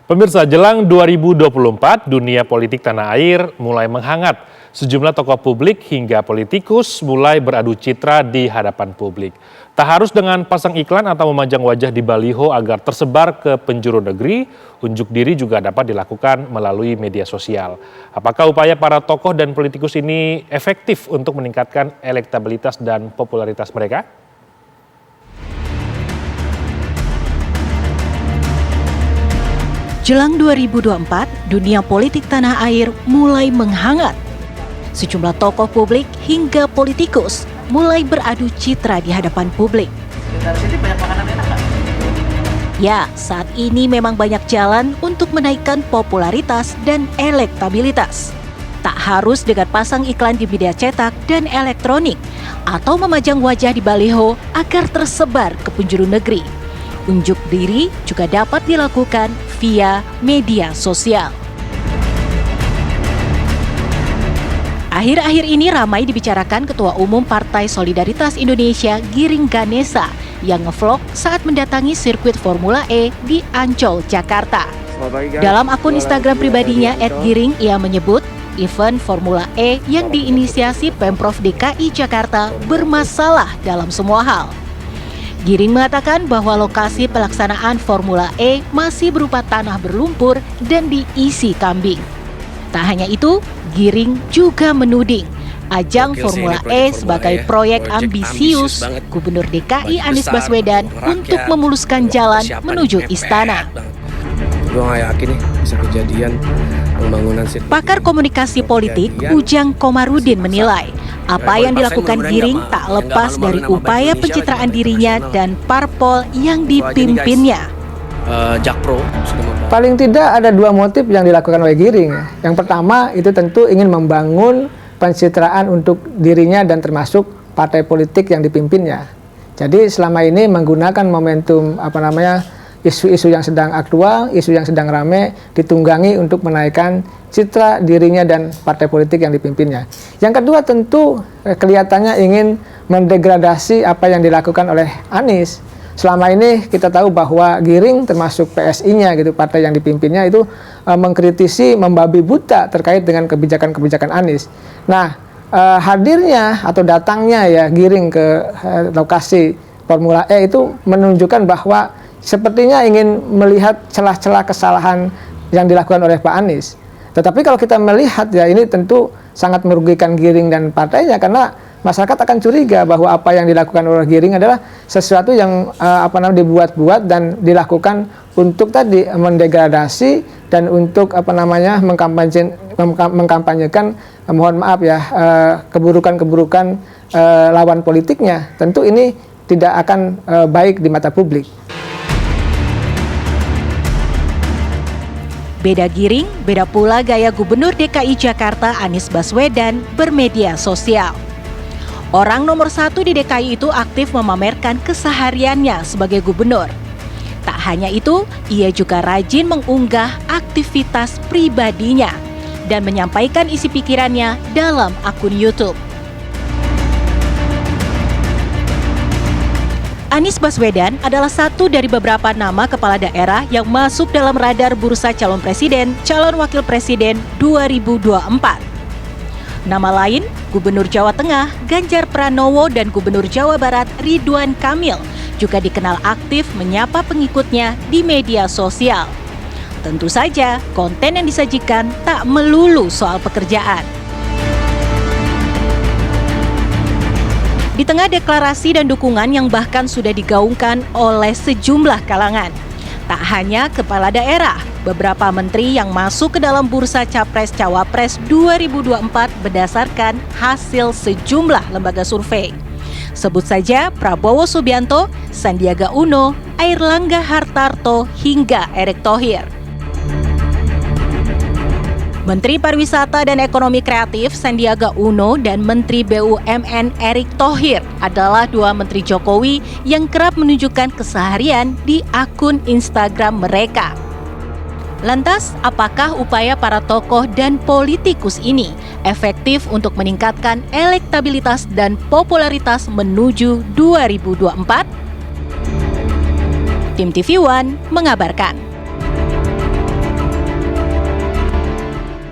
Pemirsa, jelang 2024, dunia politik tanah air mulai menghangat. Sejumlah tokoh publik hingga politikus mulai beradu citra di hadapan publik. Tak harus dengan pasang iklan atau memajang wajah di baliho agar tersebar ke penjuru negeri, unjuk diri juga dapat dilakukan melalui media sosial. Apakah upaya para tokoh dan politikus ini efektif untuk meningkatkan elektabilitas dan popularitas mereka? Jelang 2024, dunia politik tanah air mulai menghangat. Sejumlah tokoh publik hingga politikus mulai beradu citra di hadapan publik. Ya, saat ini memang banyak jalan untuk menaikkan popularitas dan elektabilitas. Tak harus dengan pasang iklan di media cetak dan elektronik atau memajang wajah di baliho agar tersebar ke penjuru negeri. Unjuk diri juga dapat dilakukan via media sosial. Akhir-akhir ini ramai dibicarakan Ketua Umum Partai Solidaritas Indonesia Giring Ganesa yang ngevlog saat mendatangi sirkuit Formula E di Ancol, Jakarta. Dalam akun Instagram pribadinya @giring, ia menyebut event Formula E yang diinisiasi Pemprov DKI Jakarta bermasalah dalam semua hal. Giring mengatakan bahwa lokasi pelaksanaan Formula E masih berupa tanah berlumpur dan diisi kambing. Tak hanya itu, Giring juga menuding ajang Formula E sebagai proyek ambisius Gubernur DKI Anies Baswedan untuk memuluskan jalan menuju istana. Pakar komunikasi politik Ujang Komarudin menilai apa yang dilakukan Giring tak lepas dari upaya pencitraan dirinya dan parpol yang dipimpinnya. Jakpro paling tidak ada dua motif yang dilakukan oleh Giring. Yang pertama itu tentu ingin membangun pencitraan untuk dirinya dan termasuk partai politik yang dipimpinnya. Jadi selama ini menggunakan momentum isu-isu yang sedang aktual, isu yang sedang ramai ditunggangi untuk menaikkan citra dirinya dan partai politik yang dipimpinnya. Yang kedua tentu kelihatannya ingin mendegradasi apa yang dilakukan oleh Anies. Selama ini kita tahu bahwa Giring termasuk PSI-nya gitu, partai yang dipimpinnya itu mengkritisi, membabi buta terkait dengan kebijakan-kebijakan Anies. Nah, hadirnya atau datangnya ya Giring ke lokasi Formula E itu menunjukkan bahwa sepertinya ingin melihat celah-celah kesalahan yang dilakukan oleh Pak Anies. Tetapi kalau kita melihat ya ini tentu sangat merugikan Giring dan partainya karena masyarakat akan curiga bahwa apa yang dilakukan oleh Giring adalah sesuatu yang dibuat-buat dan dilakukan untuk tadi mendegradasi dan untuk mengkampanyekan mohon maaf ya keburukan-keburukan lawan politiknya. Tentu ini tidak akan baik di mata publik. Beda Giring, beda pula gaya Gubernur DKI Jakarta Anies Baswedan bermedia sosial. Orang nomor 1 di DKI itu aktif memamerkan kesehariannya sebagai gubernur. Tak hanya itu, ia juga rajin mengunggah aktivitas pribadinya dan menyampaikan isi pikirannya dalam akun YouTube. Anies Baswedan adalah satu dari beberapa nama kepala daerah yang masuk dalam radar bursa calon presiden, calon wakil presiden 2024. Nama lain, Gubernur Jawa Tengah Ganjar Pranowo dan Gubernur Jawa Barat Ridwan Kamil juga dikenal aktif menyapa pengikutnya di media sosial. Tentu saja, konten yang disajikan tak melulu soal pekerjaan. Di tengah deklarasi dan dukungan yang bahkan sudah digaungkan oleh sejumlah kalangan, tak hanya kepala daerah, beberapa menteri yang masuk ke dalam bursa Capres-Cawapres 2024 berdasarkan hasil sejumlah lembaga survei. Sebut saja Prabowo Subianto, Sandiaga Uno, Airlangga Hartarto, hingga Erick Thohir. Menteri Pariwisata dan Ekonomi Kreatif Sandiaga Uno dan Menteri BUMN Erick Thohir adalah dua menteri Jokowi yang kerap menunjukkan keseharian di akun Instagram mereka. Lantas, apakah upaya para tokoh dan politikus ini efektif untuk meningkatkan elektabilitas dan popularitas menuju 2024? Tim TV One mengabarkan.